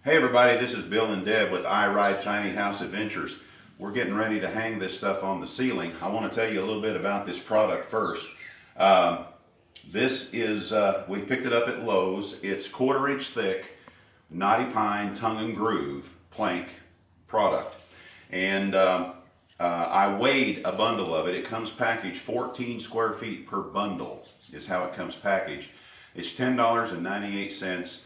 Hey everybody, this is Bill and Deb with I Ride Tiny House Adventures. We're getting ready to hang this stuff on the ceiling. I want to tell you a little bit about this product first. Um, this is, we picked it up at Lowe's. It's 1/4 inch thick, knotty pine tongue and groove plank product. And I weighed a bundle of it. It comes packaged 14 square feet per bundle is how it comes packaged. It's $10.98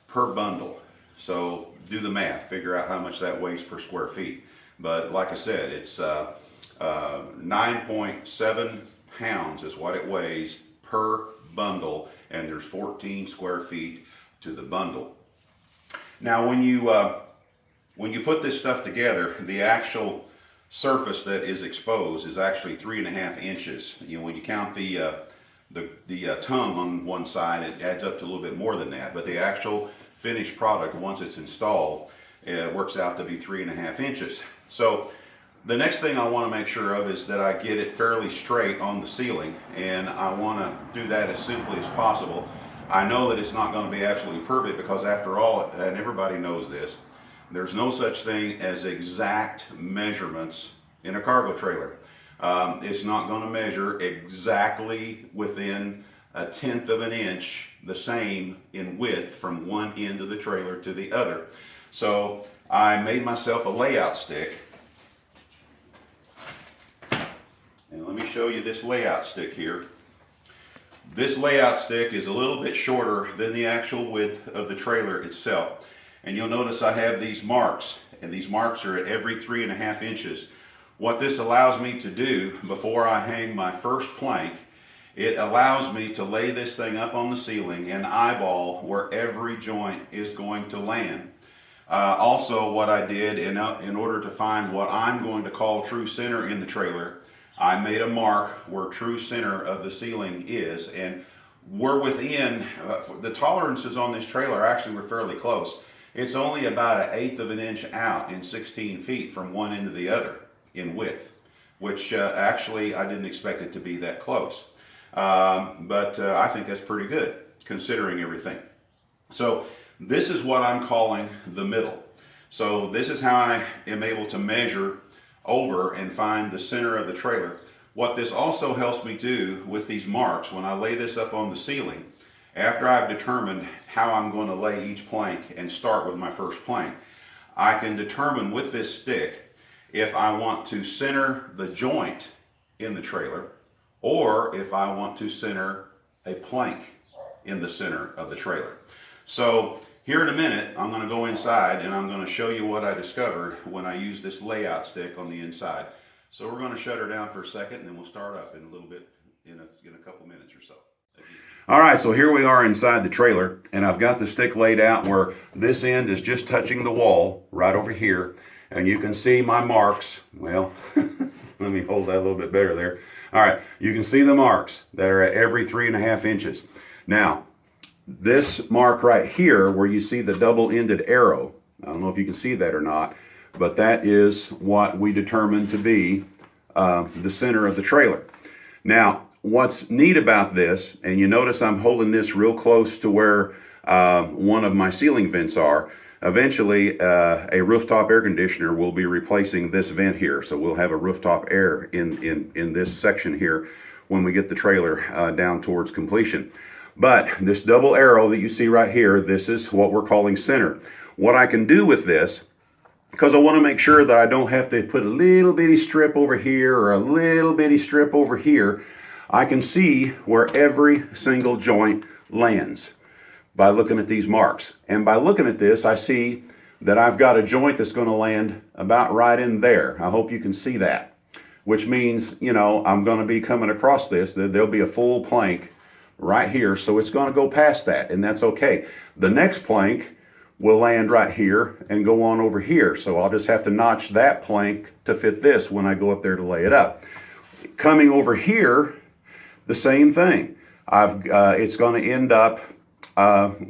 per bundle. So do the math, figure out how much that weighs per square feet. But like I said, it's 9.7 pounds is what it weighs per bundle, and there's 14 square feet to the bundle. Now when you put this stuff together, the actual surface that is exposed is actually 3.5 inches. You know, when you count the tongue on one side, it adds up to a little bit more than that. But the actual finished product, once it's installed, it works out to be 3.5 inches. So the next thing I want to make sure of is that I get it fairly straight on the ceiling, and I want to do that as simply as possible. I know that it's not going to be absolutely perfect because after all, and everybody knows this, there's no such thing as exact measurements in a cargo trailer. It's not going to measure exactly within 1/10 of an inch the same in width from one end of the trailer to the other. So I made myself a layout stick. And let me show you this layout stick here. This layout stick is a little bit shorter than the actual width of the trailer itself. And you'll notice I have these marks, and these marks are at every 3.5 inches. What this allows me to do before I hang my first plank, it allows me to lay this thing up on the ceiling and eyeball where every joint is going to land. Also, what I did in order to find what I'm going to call true center in the trailer, I made a mark where true center of the ceiling is, and we're within, the tolerances on this trailer actually were fairly close. It's only about 1/8 of an inch out in 16 feet from one end to the other in width, which actually I didn't expect it to be that close. But I think that's pretty good considering everything. So this is what I'm calling the middle. So this is how I am able to measure over and find the center of the trailer. What this also helps me do with these marks, when I lay this up on the ceiling, after I've determined how I'm going to lay each plank and start with my first plank, I can determine with this stick if I want to center the joint in the trailer or if I want to center a plank in the center of the trailer. So here in a minute, I'm going to go inside and I'm going to show you what I discovered when I used this layout stick on the inside. So we're going to shut her down for a second and then we'll start up in a little bit, in a couple minutes or so. All right, so here we are inside the trailer, and I've got the stick laid out where this end is just touching the wall right over here, and you can see my marks. Well, let me hold that a little bit better there. All right, you can see the marks that are at every 3.5 inches. Now, this mark right here where you see the double-ended arrow, I don't know if you can see that or not, but that is what we determined to be the center of the trailer. Now, what's neat about this, and you notice I'm holding this real close to where one of my ceiling vents are. Eventually, a rooftop air conditioner will be replacing this vent here. So we'll have a rooftop air in this section here when we get the trailer down towards completion. But this double arrow that you see right here, this is what we're calling center. What I can do with this, because I want to make sure that I don't have to put a little bitty strip over here or a little bitty strip over here, I can see where every single joint lands by looking at these marks. And by looking at this, I see that I've got a joint that's going to land about right in there. I hope you can see that, which means, you know, I'm going to be coming across this. There'll be a full plank right here, so it's going to go past that, and that's okay. The next plank will land right here and go on over here, so I'll just have to notch that plank to fit this when I go up there to lay it up. Coming over here, the same thing. It's going to end up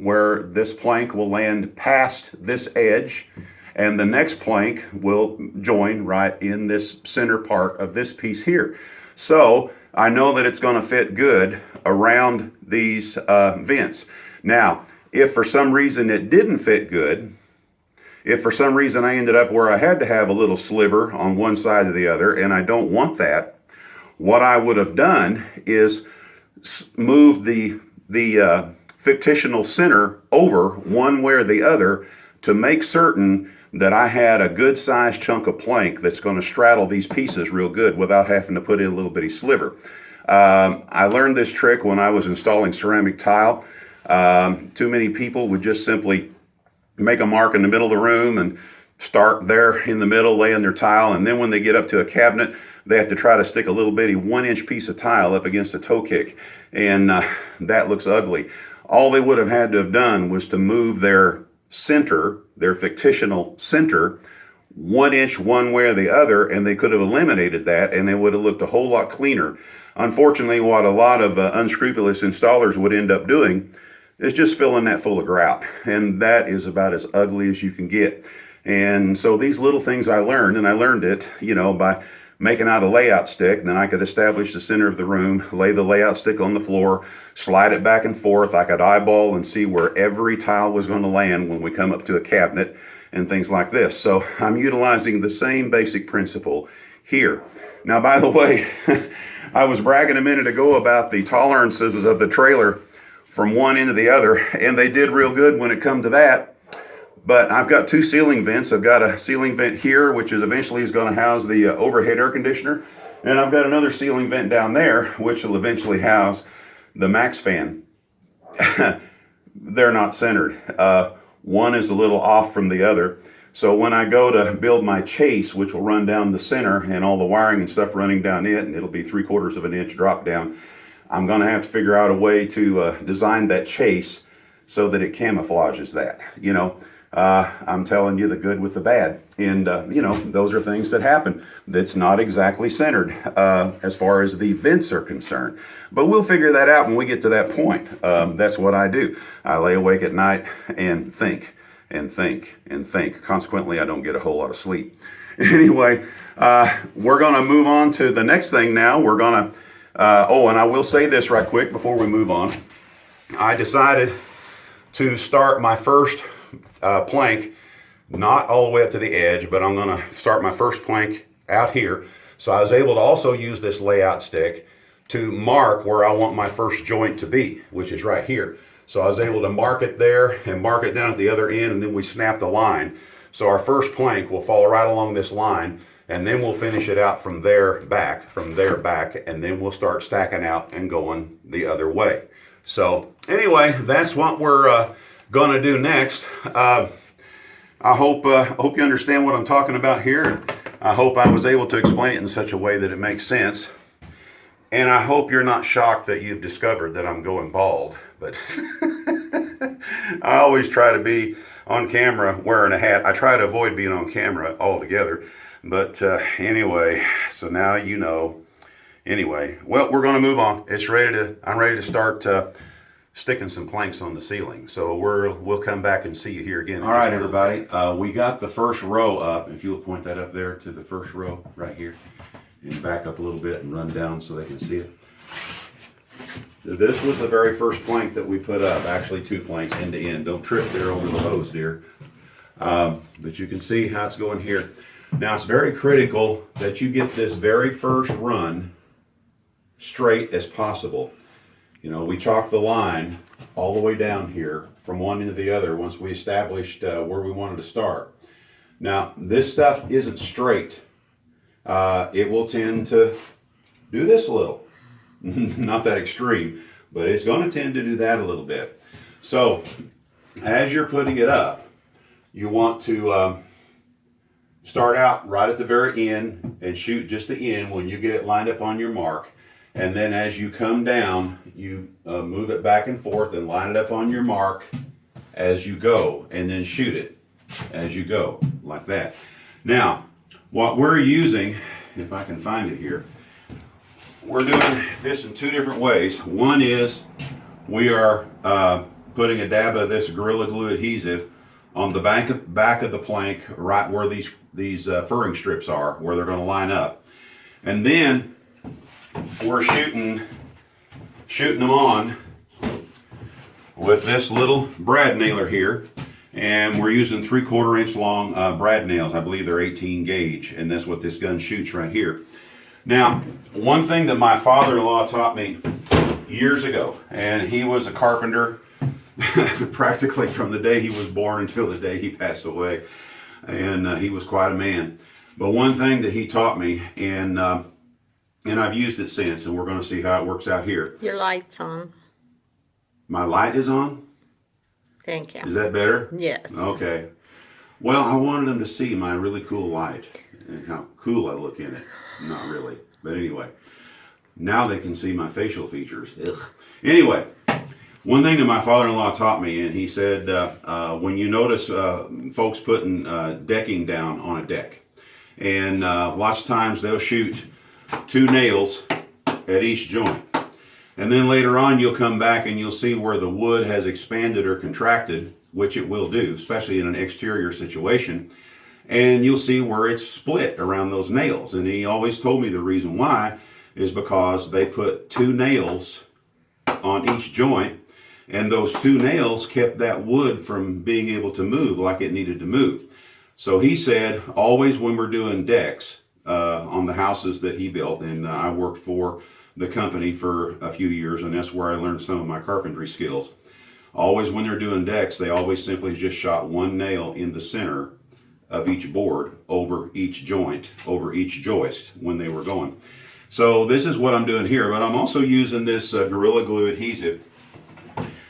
where this plank will land past this edge, and the next plank will join right in this center part of this piece here. So I know that it's going to fit good around these vents. Now, if for some reason it didn't fit good, if for some reason I ended up where I had to have a little sliver on one side or the other, and I don't want that, what I would have done is moved the fictitional center over one way or the other to make certain that I had a good sized chunk of plank that's going to straddle these pieces real good without having to put in a little bitty sliver. I learned this trick when I was installing ceramic tile. Too many people would just simply make a mark in the middle of the room and start there in the middle laying their tile, and then when they get up to a cabinet they have to try to stick a little bitty 1-inch piece of tile up against a toe kick, and that looks ugly. All they would have had to have done was to move their center, their fictitional center, 1 inch one way or the other, and they could have eliminated that, and it would have looked a whole lot cleaner. Unfortunately, what a lot of unscrupulous installers would end up doing is just filling that full of grout, and that is about as ugly as you can get. And so these little things I learned, and I learned it, by making out a layout stick. Then I could establish the center of the room, lay the layout stick on the floor, slide it back and forth. I could eyeball and see where every tile was going to land when we come up to a cabinet and things like this. So I'm utilizing the same basic principle here. Now, by the way, I was bragging a minute ago about the tolerances of the trailer from one end to the other, and they did real good when it come to that. But I've got 2 ceiling vents. I've got a ceiling vent here, which is eventually going to house the overhead air conditioner. And I've got another ceiling vent down there, which will eventually house the max fan. They're not centered. One is a little off from the other. So when I go to build my chase, which will run down the center and all the wiring and stuff running down it, and it'll be 3/4 of an inch drop down, I'm going to have to figure out a way to design that chase so that it camouflages that, I'm telling you the good with the bad. And, those are things that happen. That's not exactly centered as far as the vents are concerned. But we'll figure that out when we get to that point. That's what I do. I lay awake at night and think and think and think. Consequently, I don't get a whole lot of sleep. Anyway, we're going to move on to the next thing now. We're going to, and I will say this right quick before we move on. I decided to start my first plank, not all the way up to the edge, but I'm going to start my first plank out here. So I was able to also use this layout stick to mark where I want my first joint to be, which is right here. So I was able to mark it there and mark it down at the other end, and then we snap the line. So our first plank will fall right along this line, and then we'll finish it out from there back, and then we'll start stacking out and going the other way. So anyway, that's what we're going to do next. I hope you understand what I'm talking about here. I hope I was able to explain it in such a way that it makes sense. And I hope you're not shocked that you've discovered that I'm going bald. But I always try to be on camera wearing a hat. I try to avoid being on camera altogether. But anyway, so now you know. Anyway, well, we're going to move on. I'm ready to start sticking some planks on the ceiling. So we'll come back and see you here again. All right, everybody. We got the first row up. If you'll point that up there to the first row right here, and back up a little bit and run down so they can see it. This was the very first plank that we put up. Actually, 2 planks end to end. Don't trip there over the hose, dear. But you can see how it's going here. Now, it's very critical that you get this very first run straight as possible. We chalked the line all the way down here from one end to the other once we established where we wanted to start. Now, this stuff isn't straight. It will tend to do this a little. Not that extreme, but it's going to tend to do that a little bit. So, as you're putting it up, you want to start out right at the very end and shoot just the end when you get it lined up on your mark. And then as you come down, you move it back and forth and line it up on your mark as you go, and then shoot it as you go, like that. Now, what we're using, if I can find it here, we're doing this in 2 different ways. One is we are putting a dab of this Gorilla Glue adhesive on the back of the plank, right where these furring strips are, where they're going to line up. And then we're shooting them on with this little brad nailer here, And we're using 3/4 inch long brad nails. I believe they're 18 gauge, and that's what this gun shoots right here. Now, one thing that my father-in-law taught me years ago, and he was a carpenter practically from the day he was born until the day he passed away, and he was quite a man. But one thing that he taught me, and I've used it since, and we're going to see how it works out here. Your light's on. My light is on? Thank you. Is that better? Yes. Okay. Well, I wanted them to see my really cool light and how cool I look in it. Not really, but anyway. Now they can see my facial features. Ugh. Anyway, one thing that my father-in-law taught me, and he said, when you notice folks putting decking down on a deck, and lots of times they'll shoot 2 nails at each joint. And then later on you'll come back and you'll see where the wood has expanded or contracted, which it will do, especially in an exterior situation. And you'll see where it's split around those nails. And he always told me the reason why is because they put 2 nails on each joint, and those 2 nails kept that wood from being able to move like it needed to move. So he said, always when we're doing decks on the houses that he built, and I worked for the company for a few years, and that's where I learned some of my carpentry skills. Always when they're doing decks, they always simply just shot 1 nail in the center of each board over each joint, over each joist when they were going. So this is what I'm doing here, but I'm also using this Gorilla Glue adhesive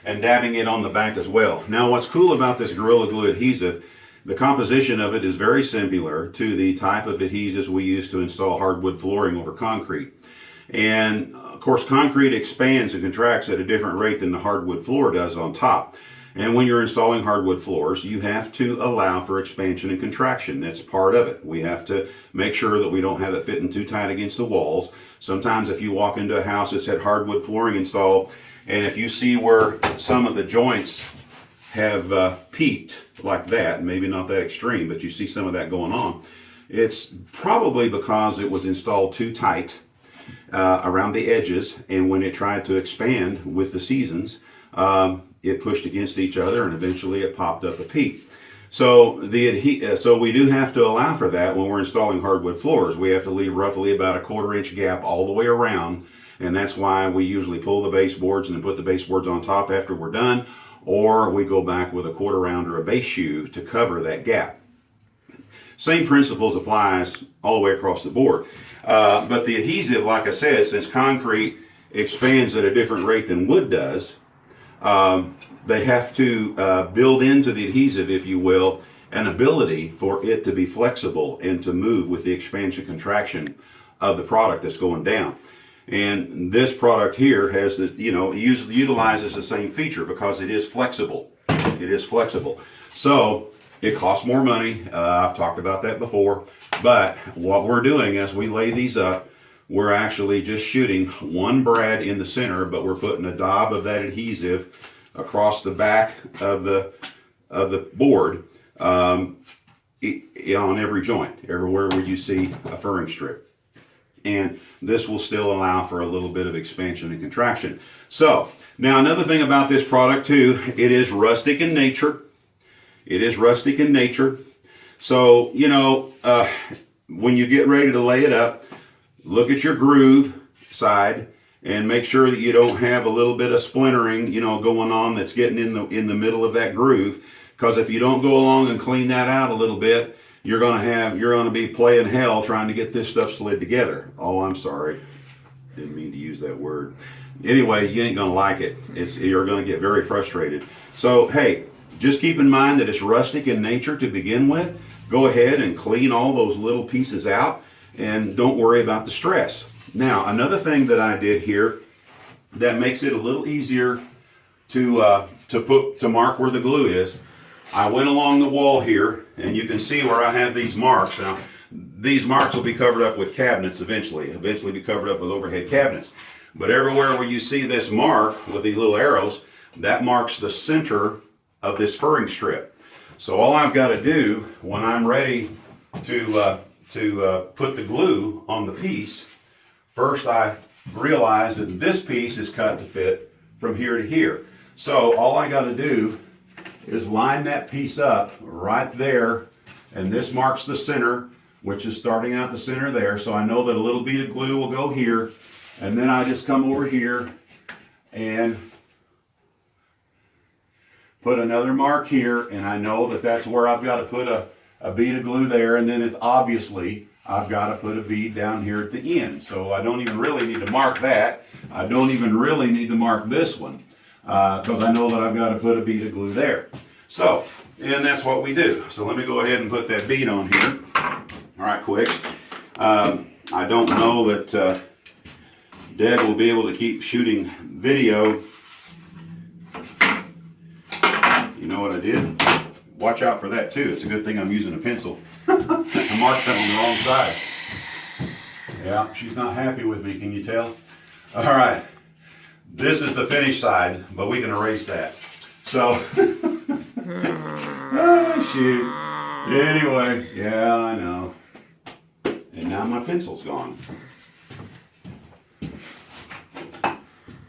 and dabbing it on the back as well. Now what's cool about this Gorilla Glue adhesive, the composition of it is very similar to the type of adhesives we use to install hardwood flooring over concrete. And of course concrete expands and contracts at a different rate than the hardwood floor does on top. And when you're installing hardwood floors, you have to allow for expansion and contraction. That's part of it. We have to make sure that we don't have it fitting too tight against the walls. Sometimes if you walk into a house that's had hardwood flooring installed, and if you see where some of the joints have peaked like that, maybe not that extreme, but you see some of that going on, it's probably because it was installed too tight around the edges, and when it tried to expand with the seasons, it pushed against each other, and eventually it popped up a peak. So so we do have to allow for that when we're installing hardwood floors. We have to leave roughly about a 1/4 inch gap all the way around, and that's why we usually pull the baseboards and then put the baseboards on top after we're done, or we go back with a 1/4 round or a base shoe to cover that gap. Same principles applies all the way across the board. But the adhesive, like I said, since concrete expands at a different rate than wood does, they have to build into the adhesive, if you will, an ability for it to be flexible and to move with the expansion contraction of the product that's going down. And this product here has the, utilizes the same feature because it is flexible. It is flexible. So it costs more money. I've talked about that before. But what we're doing as we lay these up, we're actually just shooting 1 brad in the center, but we're putting a dab of that adhesive across the back of the board on every joint, everywhere where you see a furring strip. And this will still allow for a little bit of expansion and contraction. So, now another thing about this product too, it is rustic in nature. It is rustic in nature. So, when you get ready to lay it up, look at your groove side and make sure that you don't have a little bit of splintering, going on that's getting in the middle of that groove. Because if you don't go along and clean that out a little bit, you're gonna be playing hell trying to get this stuff slid together. Oh, I'm sorry. Didn't mean to use that word. Anyway, you ain't gonna like it. You're gonna get very frustrated. So, hey, just keep in mind that it's rustic in nature to begin with. Go ahead and clean all those little pieces out and don't worry about the stress. Now, another thing that I did here that makes it a little easier to mark where the glue is, I went along the wall here, and you can see where I have these marks. Now, these marks will be covered up with cabinets eventually be covered up with overhead cabinets. But everywhere where you see this mark with these little arrows, that marks the center of this furring strip. So all I've got to do when I'm ready to put the glue on the piece, first I realize that this piece is cut to fit from here to here. So all I got to do is line that piece up right there, and this marks the center, which is starting out the center there. So I know that a little bead of glue will go here, and then I just come over here and put another mark here, and I know that that's where I've got to put a bead of glue there, and then it's obviously I've got to put a bead down here at the end. So I don't even really need to mark that. I don't even really need to mark this one because I know that I've got to put a bead of glue there. So, and that's what we do. So let me go ahead and put that bead on here. All right, quick. I don't know that Deb will be able to keep shooting video. You know what I did? Watch out for that too. It's a good thing I'm using a pencil. I marked that on the wrong side. Yeah, she's not happy with me, can you tell? All right, this is the finished side, but we can erase that. So, oh, shoot. Anyway, yeah, I know. And now my pencil's gone.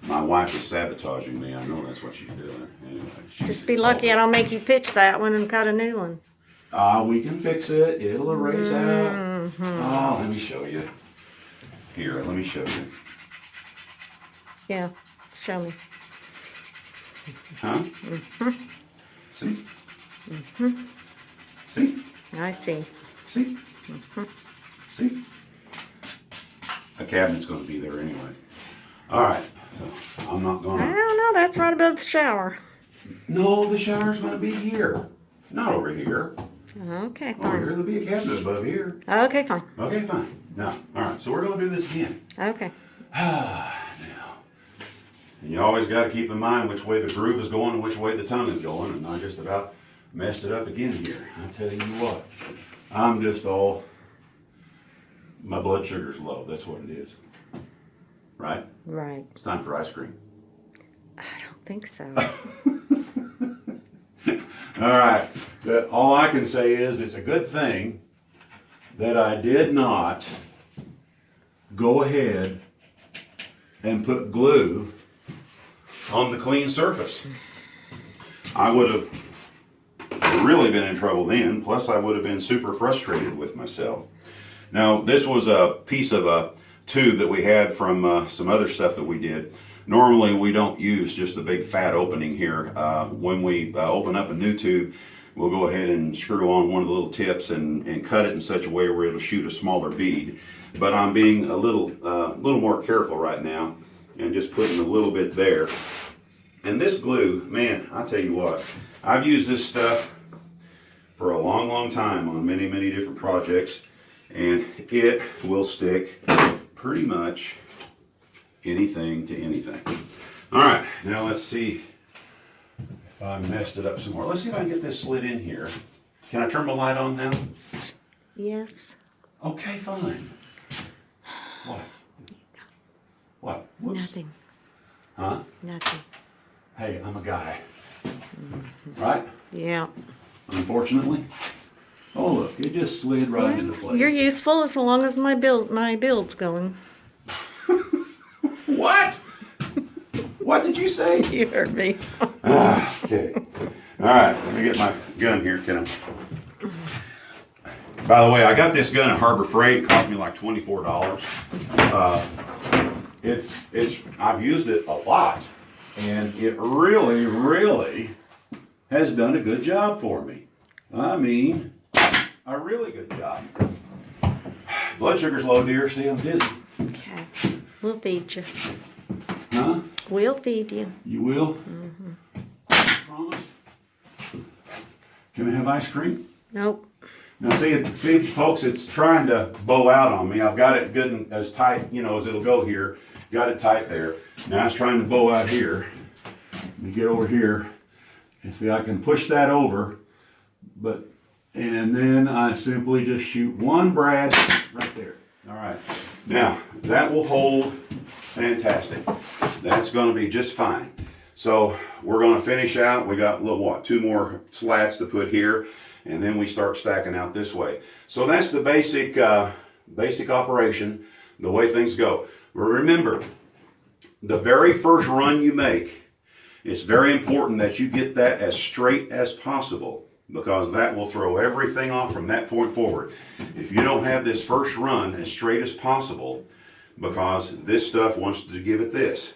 My wife is sabotaging me. I know that's what she's doing. Anyway, Just be lucky I don't make you pitch that one and cut a new one. We can fix it. It'll erase out. Oh, let me show you. Here, let me show you. Yeah, show me. Huh? See? See? I see. See? See? A cabinet's going to be there anyway. All right. So I'm not going I to. don't know, that's right above the shower. No, the shower's going to be here. Not over here. Okay, Over here, fine. there'll be a cabinet above here. Okay, fine. Okay, fine. Now, all right. So we're going to do this again. Okay. Now, and you always got to keep in mind which way the groove is going and which way the tongue is going, and I just about messed it up again here. I tell you what, I'm just all, my blood sugar's low. That's what it is. Right? Right. It's time for ice cream. I don't think so. All right. So all I can say is it's a good thing that I did not go ahead and put glue on the clean surface. I would have really been in trouble then, plus I would have been super frustrated with myself. Now, this was a piece of a tube that we had from some other stuff that we did. Normally, we don't use just the big fat opening here. When we open up a new tube, we'll go ahead and screw on one of the little tips and cut it in such a way where it'll shoot a smaller bead. But I'm being a little more careful right now and just putting a little bit there. And this glue, man, I'll tell you what, I've used this stuff for a long, long time on many, many different projects, and it will stick pretty much anything to anything. All right, now let's see if I messed it up some more. Let's see if I can get this slid in here. Can I turn my light on now? Yes. Okay, fine. What? What? Whoops. Nothing. Huh? Nothing. Hey, I'm a guy. Right? Yeah. Unfortunately. Oh, look, it just slid right into place. You're useful as long as my build's going. What? What did you say? You heard me. Okay. All right, let me get my gun here. Can I? By the way, I got this gun at Harbor Freight. It cost me like $24. I've used it a lot, and it really, really has done a good job for me. I mean, a really good job. Blood sugar's low, dear. See, I'm dizzy. Okay. We'll feed you. Huh? We'll feed you. You will? Mm-hmm. Promise? Can I have ice cream? Nope. Now see, folks, it's trying to bow out on me. I've got it good and as tight, as it'll go here. Got it tight there. Now it's trying to bow out here. Let me get over here. And see, I can push that over, and then I simply just shoot one brad right there. All right. Now, that will hold fantastic. That's going to be just fine. So we're going to finish out. We got two more slats to put here, and then we start stacking out this way. So that's the basic operation, the way things go. Remember, the very first run you make, It's very important that you get that as straight as possible, because that will throw everything off from that point forward. If you don't have this first run as straight as possible, because this stuff wants to give it this,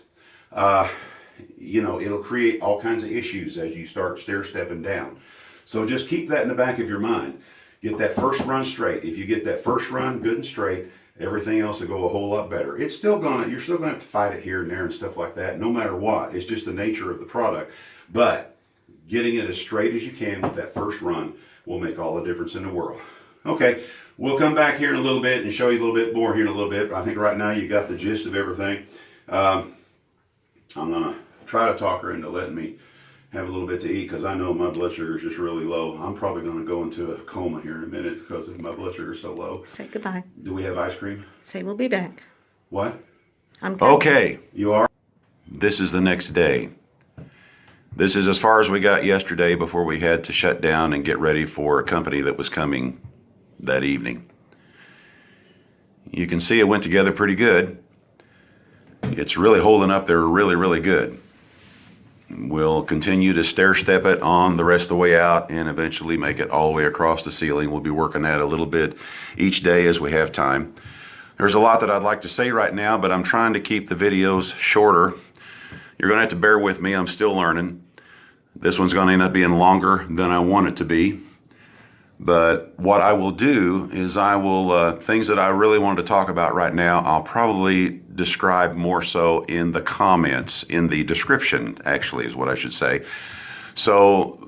you know, it'll create all kinds of issues as you start stair-stepping down. So just keep that in the back of your mind. Get that first run straight. If you get that first run good and straight, everything else will go a whole lot better. You're still gonna have to fight it here and there and stuff like that, no matter what. It's just the nature of the product. But getting it as straight as you can with that first run will make all the difference in the world. Okay, we'll come back here in a little bit and show you a little bit more here in a little bit. But I think right now you got the gist of everything. I'm gonna try to talk her into letting me have a little bit to eat, because I know my blood sugar is just really low. I'm probably going to go into a coma here in a minute because my blood sugar is so low. Say goodbye. Do we have ice cream? Say we'll be back. What? I'm good. Okay, you are? This is the next day. This is as far as we got yesterday before we had to shut down and get ready for a company that was coming that evening. You can see it went together pretty good. It's really holding up there really, really good. We'll continue to stair-step it on the rest of the way out and eventually make it all the way across the ceiling. We'll be working at it a little bit each day as we have time. There's a lot that I'd like to say right now, but I'm trying to keep the videos shorter. You're going to have to bear with me. I'm still learning. This one's going to end up being longer than I want it to be. But what I will do is I will, things that I really wanted to talk about right now, I'll probably describe more so in the comments, in the description, actually, is what I should say. So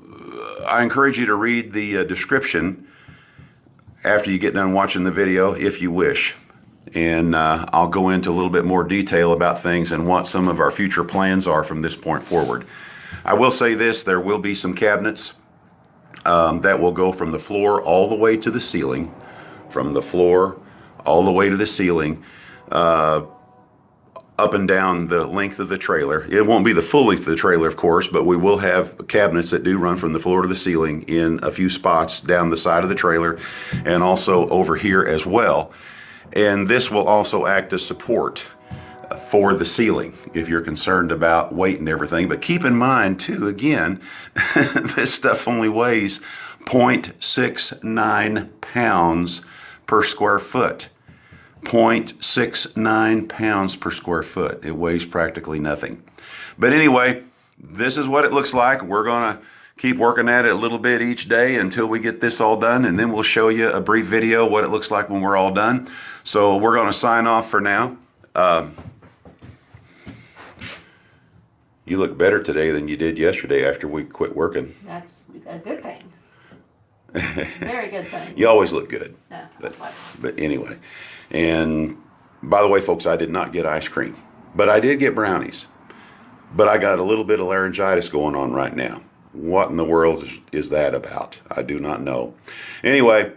I encourage you to read the description after you get done watching the video, if you wish. And I'll go into a little bit more detail about things and what some of our future plans are from this point forward. I will say this, there will be some cabinets that will go from the floor all the way to the ceiling, from the floor all the way to the ceiling, up and down the length of the trailer. It won't be the full length of the trailer, of course, but we will have cabinets that do run from the floor to the ceiling in a few spots down the side of the trailer and also over here as well. And this will also act as support for the ceiling if you're concerned about weight and everything. But keep in mind too, again, this stuff only weighs 0.69 pounds per square foot. 0.69 pounds per square foot. It weighs practically nothing. But anyway, this is what it looks like. We're gonna keep working at it a little bit each day until we get this all done, and then we'll show you a brief video what it looks like when we're all done. So we're gonna sign off for now. You look better today than you did yesterday after we quit working. That's a good thing. Very good thing. You always look good. Yeah, But anyway, and by the way, folks, I did not get ice cream, but I did get brownies. But I got a little bit of laryngitis going on right now. What in the world is that about? I do not know. Anyway,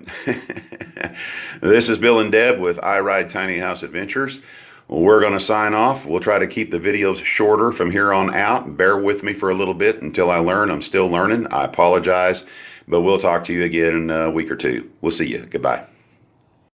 this is Bill and Deb with I Ride Tiny House Adventures. We're going to sign off. We'll try to keep the videos shorter from here on out. Bear with me for a little bit until I learn. I'm still learning. I apologize, but we'll talk to you again in a week or two. We'll see you. Goodbye.